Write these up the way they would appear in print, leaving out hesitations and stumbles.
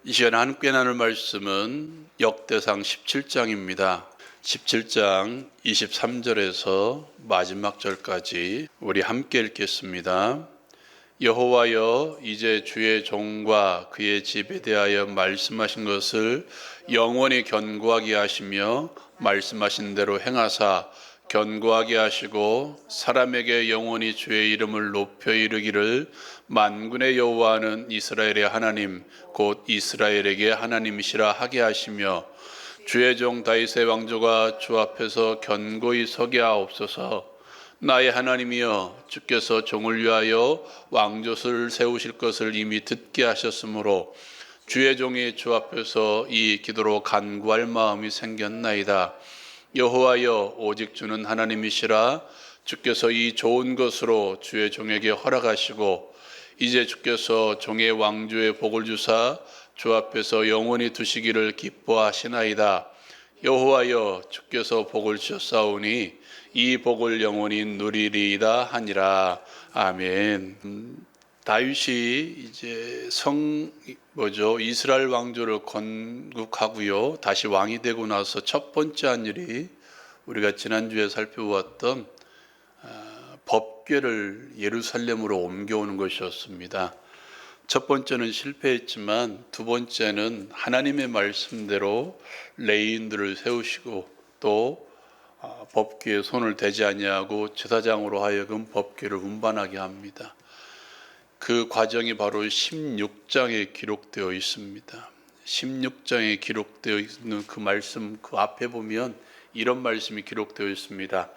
이 시간에 함께 나눌 말씀은 역대상 17장입니다. 17장 23절에서 마지막 절까지 우리 함께 읽겠습니다. 여호와여, 이제 주의 종과 그의 집에 대하여 말씀하신 것을 영원히 견고하게 하시며 말씀하신 대로 행하사 견고하게 하시고 사람에게 영원히 주의 이름을 높여 이르기를 만군의 여호와는 이스라엘의 하나님 곧 이스라엘에게 하나님이시라 하게 하시며 주의 종 다윗의 왕조가 주 앞에서 견고히 서게 하옵소서. 나의 하나님이여, 주께서 종을 위하여 왕조를 세우실 것을 이미 듣게 하셨으므로 주의 종이 주 앞에서 이 기도로 간구할 마음이 생겼나이다. 여호와여, 오직 주는 하나님이시라. 주께서 이 좋은 것으로 주의 종에게 허락하시고 이제 주께서 종의 왕조의 복을 주사 주 앞에서 영원히 두시기를 기뻐하시나이다. 여호와여, 주께서 복을 주셨사오니 이 복을 영원히 누리리이다 하니라. 아멘. 다윗이 이제 이스라엘 왕조를 건국하고요, 다시 왕이 되고 나서 첫 번째 한 일이 우리가 지난주에 살펴보았던 법궤를 예루살렘으로 옮겨오는 것이었습니다. 첫 번째는 실패했지만 두 번째는 하나님의 말씀대로 레위인들을 세우시고 또 법궤에 손을 대지 아니하고 제사장으로 하여금 법궤를 운반하게 합니다. 그 과정이 바로 16장에 기록되어 있습니다. 16장에 기록되어 있는 그 말씀, 그 앞에 보면 이런 말씀이 기록되어 있습니다.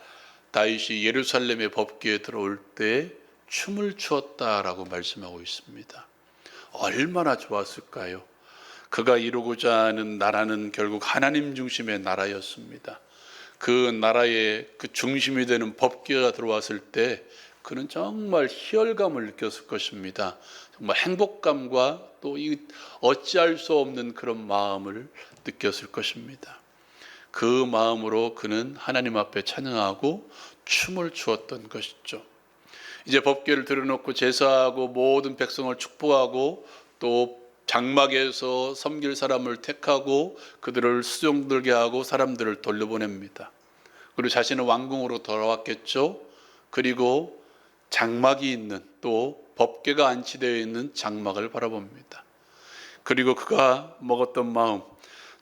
다윗이 예루살렘의 법궤에 들어올 때 춤을 추었다라고 말씀하고 있습니다. 얼마나 좋았을까요? 그가 이루고자 하는 나라는 결국 하나님 중심의 나라였습니다. 그 나라의 그 중심이 되는 법궤가 들어왔을 때 그는 정말 희열감을 느꼈을 것입니다. 정말 행복감과 또 이 어찌할 수 없는 그런 마음을 느꼈을 것입니다. 그 마음으로 그는 하나님 앞에 찬양하고 춤을 추었던 것이죠. 이제 법궤를 들여놓고 제사하고 모든 백성을 축복하고 또 장막에서 섬길 사람을 택하고 그들을 수종들게 하고 사람들을 돌려보냅니다. 그리고 자신은 왕궁으로 돌아왔겠죠. 그리고 장막이 있는, 또 법궤가 안치되어 있는 장막을 바라봅니다. 그리고 그가 먹었던 마음,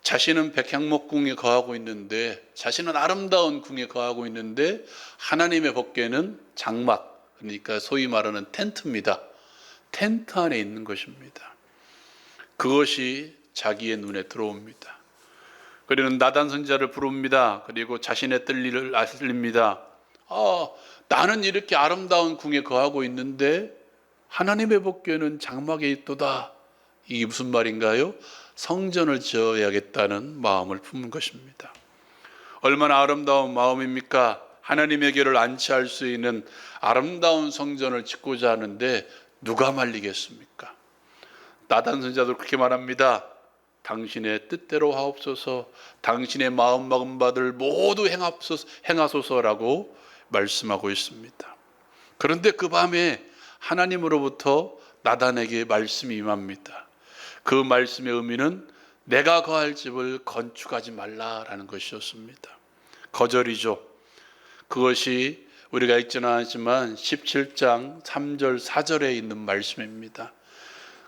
자신은 백향목궁에 거하고 있는데, 자신은 아름다운 궁에 거하고 있는데 하나님의 법궤는 장막, 그러니까 소위 말하는 텐트입니다. 텐트 안에 있는 것입니다. 그것이 자기의 눈에 들어옵니다. 그리고 나단 선지자를 부릅니다. 그리고 자신의 뜰 일을 알립니다. 나는 이렇게 아름다운 궁에 거하고 있는데 하나님의 법궤는 장막에 있도다. 이게 무슨 말인가요? 성전을 지어야겠다는 마음을 품은 것입니다. 얼마나 아름다운 마음입니까? 하나님의 궤를 안치할 수 있는 아름다운 성전을 짓고자 하는데 누가 말리겠습니까? 나단 선지자도 그렇게 말합니다. 당신의 뜻대로 하옵소서, 당신의 마음 먹은 바들 모두 행하소서라고 말씀하고 있습니다. 그런데 그 밤에 하나님으로부터 나단에게 말씀이 임합니다. 그 말씀의 의미는 내가 거할 집을 건축하지 말라라는 것이었습니다. 거절이죠. 그것이 우리가 읽지는 않았지만 17장 3절 4절에 있는 말씀입니다.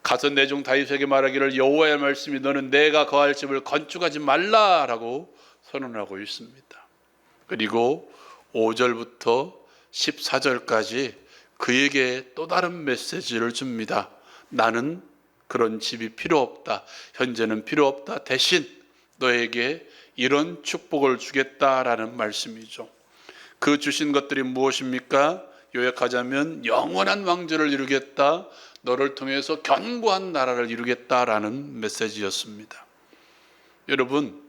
가서 내 종 다윗에게 말하기를 여호와의 말씀이 너는 내가 거할 집을 건축하지 말라라고 선언하고 있습니다. 그리고 5절부터 14절까지 그에게 또 다른 메시지를 줍니다. 나는 그런 집이 필요 없다. 현재는 필요 없다. 대신 너에게 이런 축복을 주겠다라는 말씀이죠. 그 주신 것들이 무엇입니까? 요약하자면 영원한 왕조를 이루겠다. 너를 통해서 견고한 나라를 이루겠다라는 메시지였습니다. 여러분,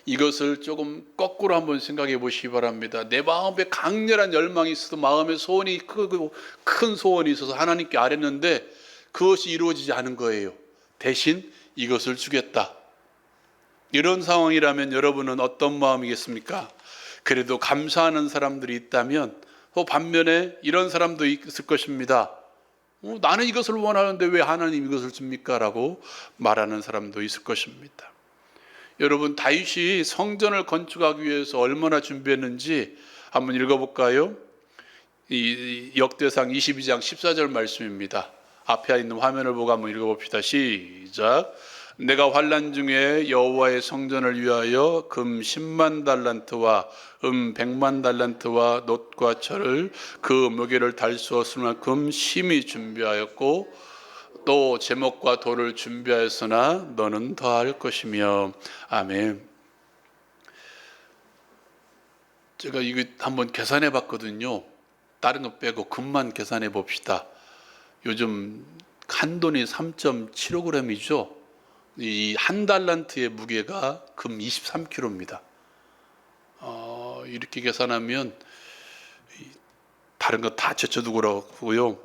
이것을 조금 거꾸로 한번 생각해 보시기 바랍니다. 내 마음에 강렬한 열망이 있어서 마음에 소원이 크고 큰 소원이 있어서 하나님께 아뢰는데 그것이 이루어지지 않은 거예요. 대신 이것을 주겠다. 이런 상황이라면 여러분은 어떤 마음이겠습니까? 그래도 감사하는 사람들이 있다면 또 반면에 이런 사람도 있을 것입니다. 나는 이것을 원하는데 왜 하나님 이것을 줍니까? 라고 말하는 사람도 있을 것입니다. 여러분, 다윗이 성전을 건축하기 위해서 얼마나 준비했는지 한번 읽어볼까요? 이 역대상 22장 14절 말씀입니다. 앞에 있는 화면을 보고 한번 읽어봅시다. 시작. 내가 환난 중에 여호와의 성전을 위하여 금 10만 달란트와 100만 달란트와 놋과 철을 그 무게를 달 수 없을 만큼 심히 준비하였고 또 제목과 돌을 준비하였으나 너는 더할 것이며. 아멘. 제가 이거 한번 계산해 봤거든요. 다른 거 빼고 금만 계산해 봅시다. 요즘 한 돈이 3.75g이죠. 이 한 달란트의 무게가 금 23kg입니다. 이렇게 계산하면 다른 거 다 제쳐두고요.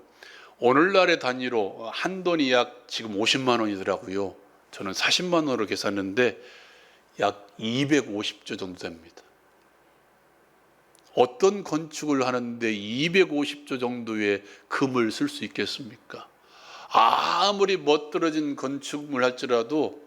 오늘날의 단위로 한 돈이 약 지금 50만 원이더라고요. 저는 40만 원으로 계산했는데 약 250조 정도 됩니다. 어떤 건축을 하는데 250조 정도의 금을 쓸 수 있겠습니까? 아무리 멋들어진 건축물 할지라도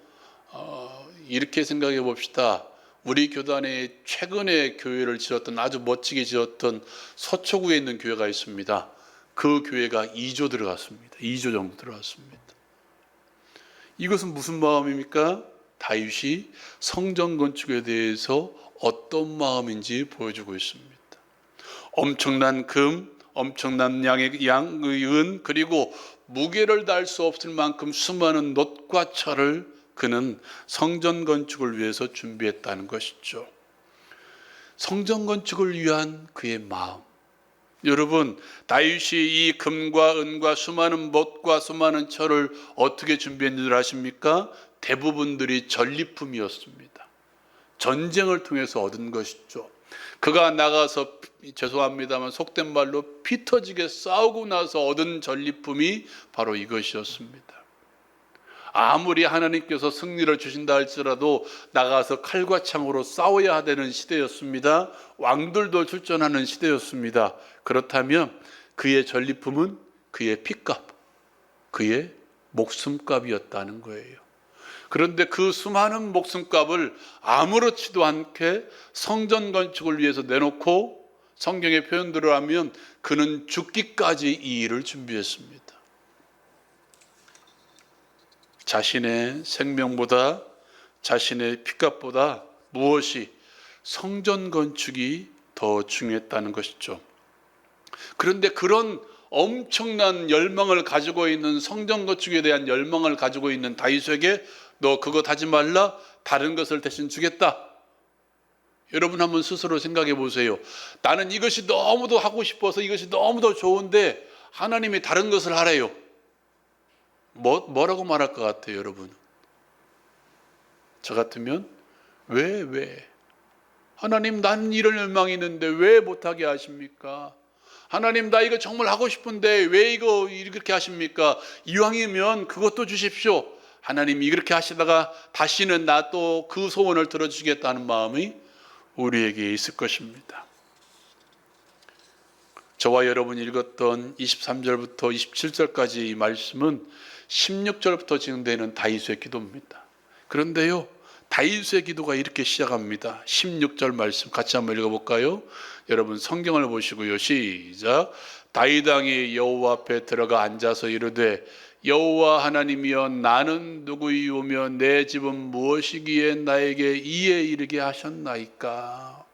이렇게 생각해 봅시다. 우리 교단에 최근에 교회를 지었던 아주 멋지게 지었던 서초구에 있는 교회가 있습니다. 그 교회가 2조 들어갔습니다. 2조 정도 들어갔습니다. 이것은 무슨 마음입니까? 다윗이 성전 건축에 대해서 어떤 마음인지 보여주고 있습니다. 엄청난 금, 엄청난 양의 은, 그리고 무게를 달 수 없을 만큼 수많은 놋과 철을 그는 성전 건축을 위해서 준비했다는 것이죠. 성전 건축을 위한 그의 마음. 여러분, 다윗이 이 금과 은과 수많은 놋과 수많은 철을 어떻게 준비했는 줄 아십니까? 대부분들이 전리품이었습니다. 전쟁을 통해서 얻은 것이죠. 그가 나가서 죄송합니다만 속된 말로 피 터지게 싸우고 나서 얻은 전리품이 바로 이것이었습니다. 아무리 하나님께서 승리를 주신다 할지라도 나가서 칼과 창으로 싸워야 되는 시대였습니다. 왕들도 출전하는 시대였습니다. 그렇다면 그의 전리품은 그의 피값, 그의 목숨값이었다는 거예요. 그런데 그 수많은 목숨값을 아무렇지도 않게 성전 건축을 위해서 내놓고 성경의 표현대로 하면 그는 죽기까지 이 일을 준비했습니다. 자신의 생명보다 자신의 피값보다 무엇이 성전 건축이 더 중요했다는 것이죠. 그런데 그런 엄청난 열망을 가지고 있는 성전 건축에 대한 열망을 가지고 있는 다윗에게 너 그것 하지 말라, 다른 것을 대신 주겠다. 여러분 한번 스스로 생각해 보세요. 나는 이것이 너무도 하고 싶어서 이것이 너무도 좋은데 하나님이 다른 것을 하래요. 뭐라고 말할 것 같아요, 여러분? 저 같으면 왜? 하나님, 난 이런 열망이 있는데 왜 못하게 하십니까? 하나님, 나 이거 정말 하고 싶은데 왜 이거 이렇게 하십니까? 이왕이면 그것도 주십시오. 하나님이 이렇게 하시다가 다시는 나 또 그 소원을 들어주시겠다는 마음이 우리에게 있을 것입니다. 저와 여러분이 읽었던 23절부터 27절까지 이 말씀은 16절부터 진행되는 다윗의 기도입니다. 그런데요, 다윗의 기도가 이렇게 시작합니다. 16절 말씀 같이 한번 읽어볼까요? 여러분 성경을 보시고요. 시작. 다윗 왕이 여호와 앞에 들어가 앉아서 이르되 여호와 하나님이여 나는 누구이오며 내 집은 무엇이기에 나에게 이에 이르게 하셨나이까.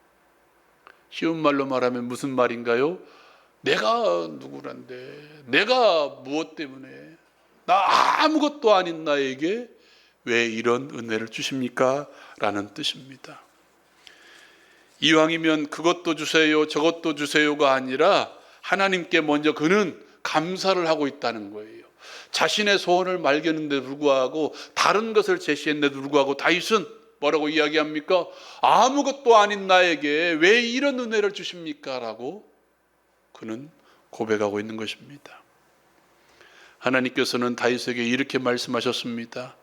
쉬운 말로 말하면 무슨 말인가요? 내가 누구란데, 내가 무엇 때문에, 나 아무것도 아닌 나에게 왜 이런 은혜를 주십니까? 라는 뜻입니다. 이왕이면 그것도 주세요, 저것도 주세요가 아니라 하나님께 먼저 그는 감사를 하고 있다는 거예요. 자신의 소원을 말겼는데도 불구하고 다른 것을 제시했는데도 불구하고 다윗은 뭐라고 이야기합니까? 아무것도 아닌 나에게 왜 이런 은혜를 주십니까? 라고 그는 고백하고 있는 것입니다. 하나님께서는 다윗에게 이렇게 말씀하셨습니다.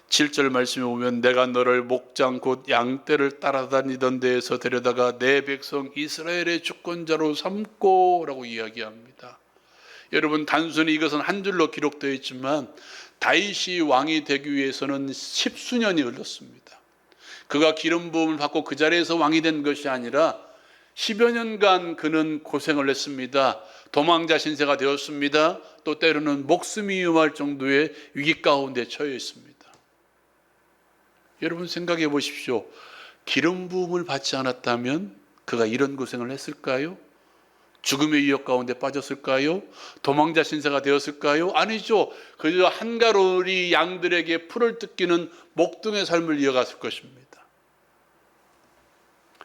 7절 말씀에 보면 내가 너를 목장 곧 양떼를 따라다니던 데에서 데려다가 내 백성 이스라엘의 주권자로 삼고 라고 이야기합니다. 여러분, 단순히 이것은 한 줄로 기록되어 있지만 다윗이 왕이 되기 위해서는 10수년이 흘렀습니다. 그가 기름 부음을 받고 그 자리에서 왕이 된 것이 아니라 10여 년간 그는 고생을 했습니다. 도망자 신세가 되었습니다. 또 때로는 목숨이 위험할 정도의 위기 가운데 처해 있습니다. 여러분, 생각해 보십시오. 기름 부음을 받지 않았다면 그가 이런 고생을 했을까요? 죽음의 위협 가운데 빠졌을까요? 도망자 신세가 되었을까요? 아니죠. 그저 한가로이 양들에게 풀을 뜯기는 목동의 삶을 이어갔을 것입니다.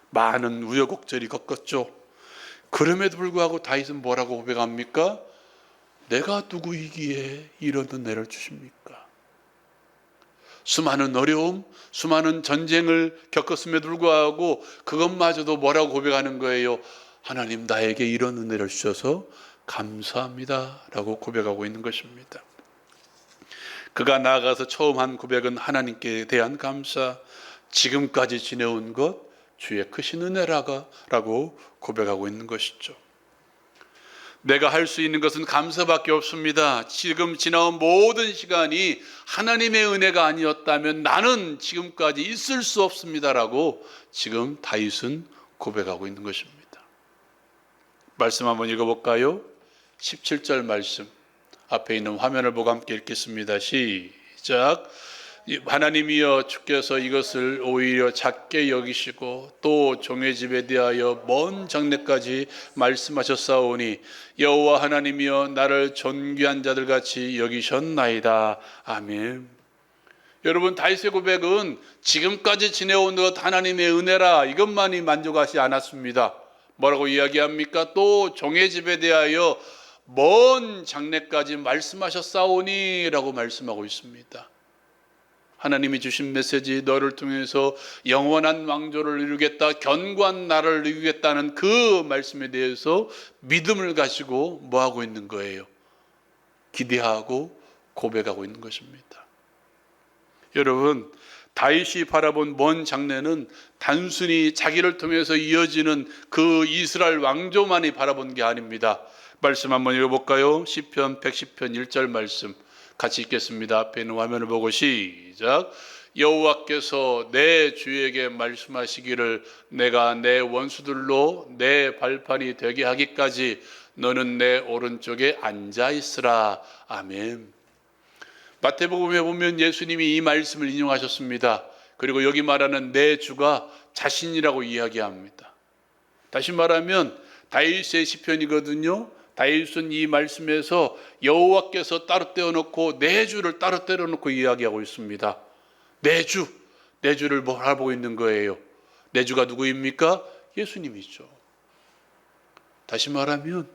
많은 우여곡절이 겪었죠. 그럼에도 불구하고 다윗은 뭐라고 고백합니까? 내가 누구이기에 이런 은혜를 주십니까? 수많은 어려움, 수많은 전쟁을 겪었음에도 불구하고 그것마저도 뭐라고 고백하는 거예요? 하나님, 나에게 이런 은혜를 주셔서 감사합니다 라고 고백하고 있는 것입니다. 그가 나아가서 처음 한 고백은 하나님께 대한 감사, 지금까지 지내온 것 주의 크신 은혜라고 고백하고 있는 것이죠. 내가 할 수 있는 것은 감사밖에 없습니다. 지금 지나온 모든 시간이 하나님의 은혜가 아니었다면 나는 지금까지 있을 수 없습니다라고 지금 다윗은 고백하고 있는 것입니다. 말씀 한번 읽어볼까요? 17절 말씀, 앞에 있는 화면을 보고 함께 읽겠습니다. 시작. 하나님이여, 주께서 이것을 오히려 작게 여기시고 또 종의 집에 대하여 먼 장래까지 말씀하셨사오니 여호와 하나님이여, 나를 존귀한 자들 같이 여기셨나이다. 아멘. 여러분, 다윗의 고백은 지금까지 지내온 것 하나님의 은혜라, 이것만이 만족하지 않았습니다. 뭐라고 이야기합니까? 또 종의 집에 대하여 먼 장래까지 말씀하셨사오니 라고 말씀하고 있습니다. 하나님이 주신 메시지, 너를 통해서 영원한 왕조를 이루겠다, 견고한 나라를 이루겠다는 그 말씀에 대해서 믿음을 가지고 뭐하고 있는 거예요? 기대하고 고백하고 있는 것입니다. 여러분, 다윗이 바라본 먼 장래는 단순히 자기를 통해서 이어지는 그 이스라엘 왕조만이 바라본 게 아닙니다. 말씀 한번 읽어볼까요? 시편 110편 1절 말씀 같이 읽겠습니다. 앞에 있는 화면을 보고 시작. 여호와께서 내 주에게 말씀하시기를 내가 내 원수들로 내 발판이 되게 하기까지 너는 내 오른쪽에 앉아 있으라. 아멘. 마태복음에 보면 예수님이 이 말씀을 인용하셨습니다. 그리고 여기 말하는 내 주가 자신이라고 이야기합니다. 다시 말하면 다윗의 시편이거든요. 다윗은 이 말씀에서 여호와께서 따로 떼어놓고 내 주를 따로 떼어놓고 이야기하고 있습니다. 내 주를 바라보고 있는 거예요. 내 주가 누구입니까? 예수님이죠. 다시 말하면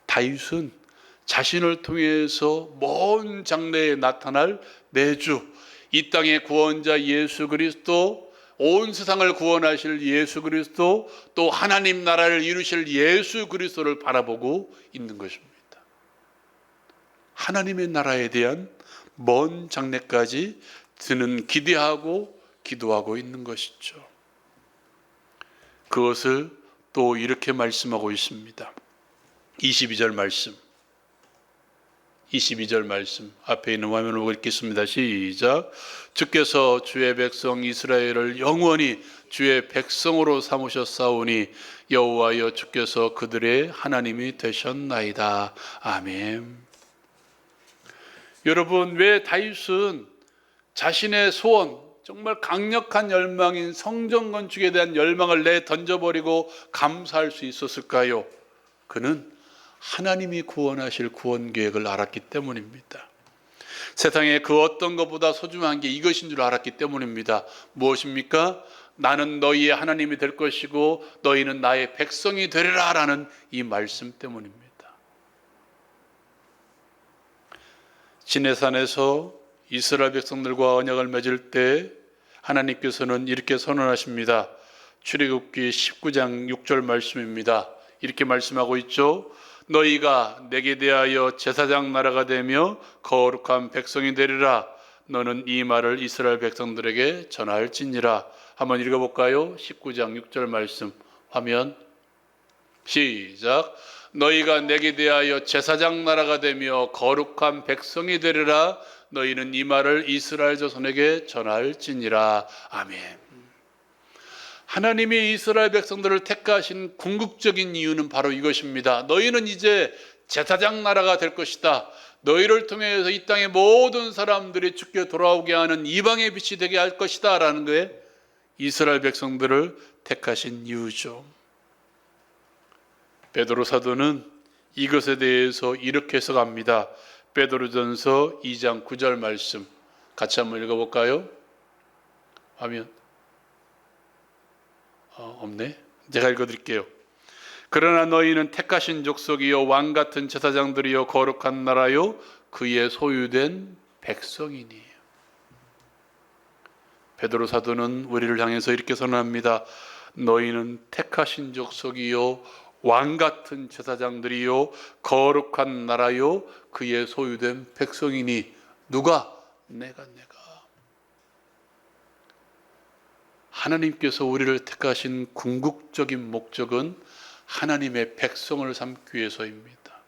다윗은 자신을 통해서 먼 장래에 나타날 내 주, 이 땅의 구원자 예수 그리스도, 온 세상을 구원하실 예수 그리스도, 또 하나님 나라를 이루실 예수 그리스도를 바라보고 있는 것입니다. 하나님의 나라에 대한 먼 장래까지 그는 기대하고 기도하고 있는 것이죠. 그것을 또 이렇게 말씀하고 있습니다. 22절 말씀, 22절 말씀 앞에 있는 화면을 보고 읽겠습니다. 시작. 주께서 주의 백성 이스라엘을 영원히 주의 백성으로 삼으셨사오니 여호와여, 주께서 그들의 하나님이 되셨나이다. 아멘. 여러분, 왜 다윗은 자신의 소원, 정말 강력한 열망인 성전 건축에 대한 열망을 던져버리고 감사할 수 있었을까요? 그는 하나님이 구원하실 구원 계획을 알았기 때문입니다. 세상에 그 어떤 것보다 소중한 게 이것인 줄 알았기 때문입니다. 무엇입니까? 나는 너희의 하나님이 될 것이고 너희는 나의 백성이 되리라 라는 이 말씀 때문입니다. 시내산에서 이스라엘 백성들과 언약을 맺을 때 하나님께서는 이렇게 선언하십니다. 출애굽기 19장 6절 말씀입니다. 이렇게 말씀하고 있죠. 너희가 내게 대하여 제사장 나라가 되며 거룩한 백성이 되리라. 너는 이 말을 이스라엘 백성들에게 전할지니라. 한번 읽어볼까요? 19장 6절 말씀 화면 시작. 너희가 내게 대하여 제사장 나라가 되며 거룩한 백성이 되리라. 너희는 이 말을 이스라엘 자손에게 전할지니라. 아멘. 하나님이 이스라엘 백성들을 택하신 궁극적인 이유는 바로 이것입니다. 너희는 이제 제사장 나라가 될 것이다. 너희를 통해서 이 땅의 모든 사람들이 주께 돌아오게 하는 이방의 빛이 되게 할 것이다 라는 거에 이스라엘 백성들을 택하신 이유죠. 베드로 사도는 이것에 대해서 이렇게 해석합니다. 베드로전서 2장 9절 말씀 같이 한번 읽어볼까요? 화면 없네. 제가 읽어드릴게요. 그러나 너희는 택하신 족속이요 왕같은 제사장들이요 거룩한 나라요 그의 소유된 백성이니. 베드로 사도는 우리를 향해서 이렇게 선언합니다. 너희는 택하신 족속이요 왕같은 제사장들이요 거룩한 나라요 그의 소유된 백성이니. 누가? 내가. 하나님께서 우리를 택하신 궁극적인 목적은 하나님의 백성을 삼기 위해서입니다.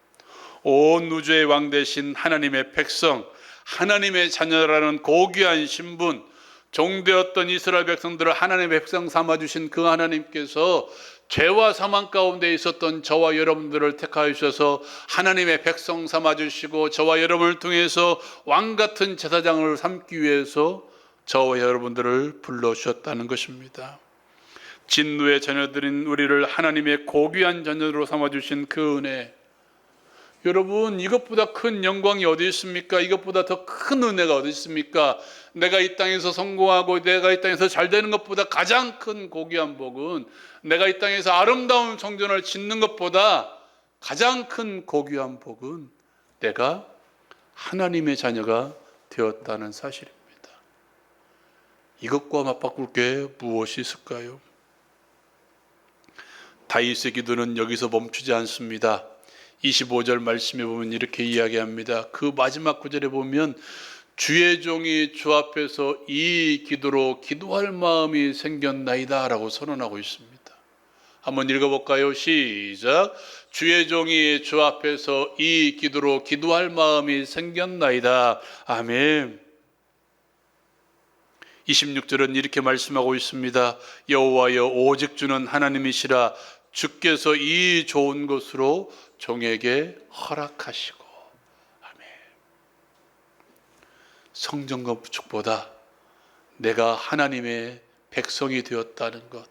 온 우주의 왕 되신 하나님의 백성, 하나님의 자녀라는 고귀한 신분, 종되었던 이스라엘 백성들을 하나님의 백성 삼아주신 그 하나님께서 죄와 사망 가운데 있었던 저와 여러분들을 택하여 주셔서 하나님의 백성 삼아주시고 저와 여러분을 통해서 왕같은 제사장을 삼기 위해서 저와 여러분들을 불러주셨다는 것입니다. 진노의 자녀들인 우리를 하나님의 고귀한 자녀로 삼아주신 그 은혜, 여러분 이것보다 큰 영광이 어디 있습니까? 이것보다 더 큰 은혜가 어디 있습니까? 내가 이 땅에서 성공하고 내가 이 땅에서 잘 되는 것보다 가장 큰 고귀한 복은, 내가 이 땅에서 아름다운 성전을 짓는 것보다 가장 큰 고귀한 복은 내가 하나님의 자녀가 되었다는 사실입니다. 이것과 맞바꿀 게 무엇이 있을까요? 다윗의 기도는 여기서 멈추지 않습니다. 25절 말씀에 보면 이렇게 이야기합니다. 그 마지막 구절에 보면 주의 종이 주 앞에서 이 기도로 기도할 마음이 생겼나이다 라고 선언하고 있습니다. 한번 읽어볼까요? 시작. 주의 종이 주 앞에서 이 기도로 기도할 마음이 생겼나이다. 아멘. 26절은 이렇게 말씀하고 있습니다. 여호와여 오직 주는 하나님이시라. 주께서 이 좋은 것으로 종에게 허락하시고. 아멘. 성전 건축보다 내가 하나님의 백성이 되었다는 것,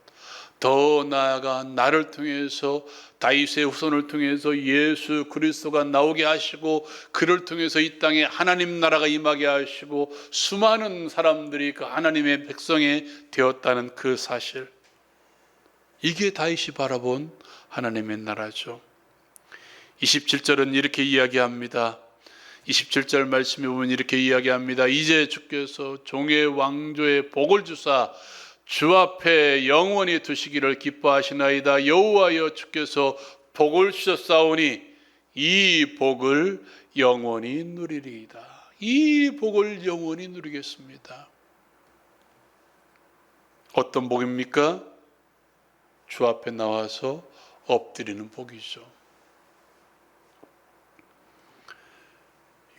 더 나아가 나를 통해서 다윗의 후손을 통해서 예수 그리스도가 나오게 하시고 그를 통해서 이 땅에 하나님 나라가 임하게 하시고 수많은 사람들이 그 하나님의 백성이 되었다는 그 사실, 이게 다윗이 바라본 하나님의 나라죠. 27절은 이렇게 이야기합니다. 27절 말씀에 보면 이렇게 이야기합니다. 이제 주께서 종의 왕조의 복을 주사 주 앞에 영원히 두시기를 기뻐하시나이다. 여호와여 주께서 복을 주셨사오니 이 복을 영원히 누리리이다. 이 복을 영원히 누리겠습니다. 어떤 복입니까? 주 앞에 나와서 엎드리는 복이죠.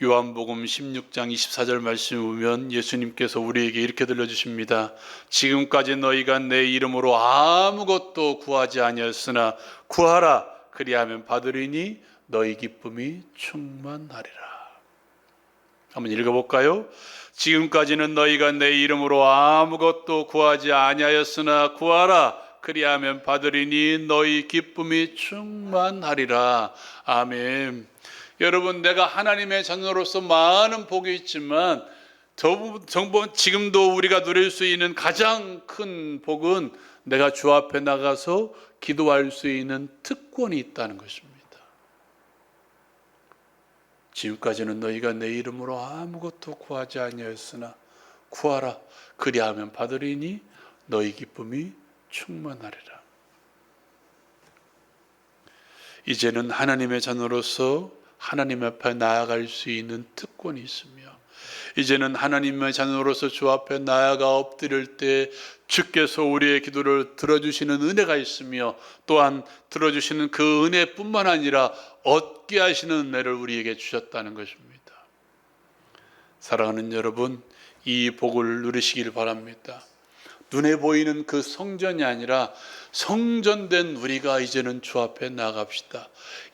요한복음 16장 24절 말씀을 보면 예수님께서 우리에게 이렇게 들려주십니다. 지금까지 너희가 내 이름으로 아무것도 구하지 아니하였으나 구하라 그리하면 받으리니 너희 기쁨이 충만하리라. 한번 읽어볼까요? 지금까지는 너희가 내 이름으로 아무것도 구하지 아니하였으나 구하라 그리하면 받으리니 너희 기쁨이 충만하리라. 아멘. 여러분, 내가 하나님의 자녀로서 많은 복이 있지만 지금도 우리가 누릴 수 있는 가장 큰 복은 내가 주 앞에 나가서 기도할 수 있는 특권이 있다는 것입니다. 지금까지는 너희가 내 이름으로 아무것도 구하지 아니하였으나 구하라 그리하면 받으리니 너희 기쁨이 충만하리라. 이제는 하나님의 자녀로서 하나님 앞에 나아갈 수 있는 특권이 있으며, 이제는 하나님의 자녀로서 주 앞에 나아가 엎드릴 때 주께서 우리의 기도를 들어주시는 은혜가 있으며, 또한 들어주시는 그 은혜뿐만 아니라 얻게 하시는 은혜를 우리에게 주셨다는 것입니다. 사랑하는 여러분, 이 복을 누리시길 바랍니다. 눈에 보이는 그 성전이 아니라 성전된 우리가 이제는 주 앞에 나갑시다.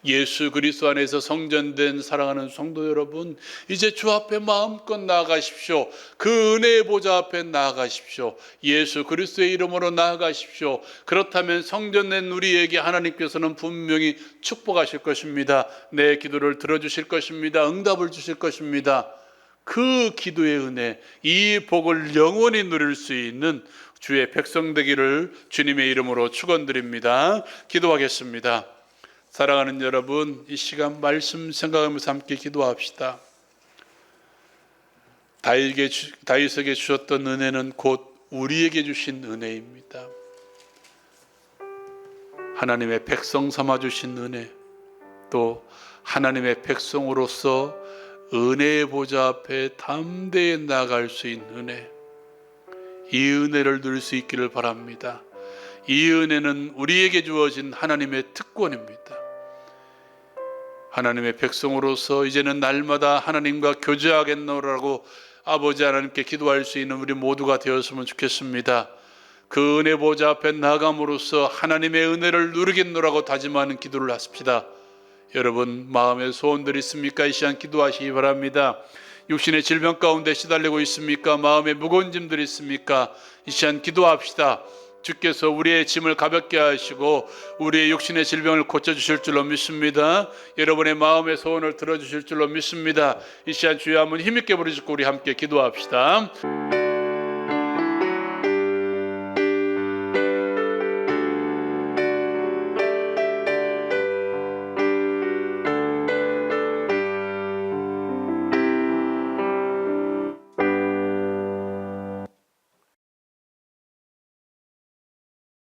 예수 그리스도 안에서 성전된 사랑하는 성도 여러분, 이제 주 앞에 마음껏 나아가십시오. 그 은혜의 보좌 앞에 나아가십시오. 예수 그리스도의 이름으로 나아가십시오. 그렇다면 성전된 우리에게 하나님께서는 분명히 축복하실 것입니다. 내 기도를 들어주실 것입니다. 응답을 주실 것입니다. 그 기도의 은혜, 이 복을 영원히 누릴 수 있는 주의 백성 되기를 주님의 이름으로 축원드립니다. 기도하겠습니다. 사랑하는 여러분, 이 시간 말씀 생각하면서 함께 기도합시다. 다윗에게 주셨던 은혜는 곧 우리에게 주신 은혜입니다. 하나님의 백성 삼아 주신 은혜, 또 하나님의 백성으로서 은혜의 보좌 앞에 담대히 나아갈 수 있는 은혜, 이 은혜를 누릴 수 있기를 바랍니다. 이 은혜는 우리에게 주어진 하나님의 특권입니다. 하나님의 백성으로서 이제는 날마다 하나님과 교제하겠노라고 아버지 하나님께 기도할 수 있는 우리 모두가 되었으면 좋겠습니다. 그 은혜 보좌 앞에 나감으로써 하나님의 은혜를 누리겠노라고 다짐하는 기도를 하십시다. 여러분, 마음의 소원들 있습니까? 이 시간 기도하시기 바랍니다. 육신의 질병 가운데 시달리고 있습니까? 마음의 무거운 짐들 있습니까? 이 시간 기도합시다. 주께서 우리의 짐을 가볍게 하시고 우리의 육신의 질병을 고쳐주실 줄로 믿습니다. 여러분의 마음의 소원을 들어주실 줄로 믿습니다. 이 시간 주여 한번 힘있게 부르짖고 우리 함께 기도합시다.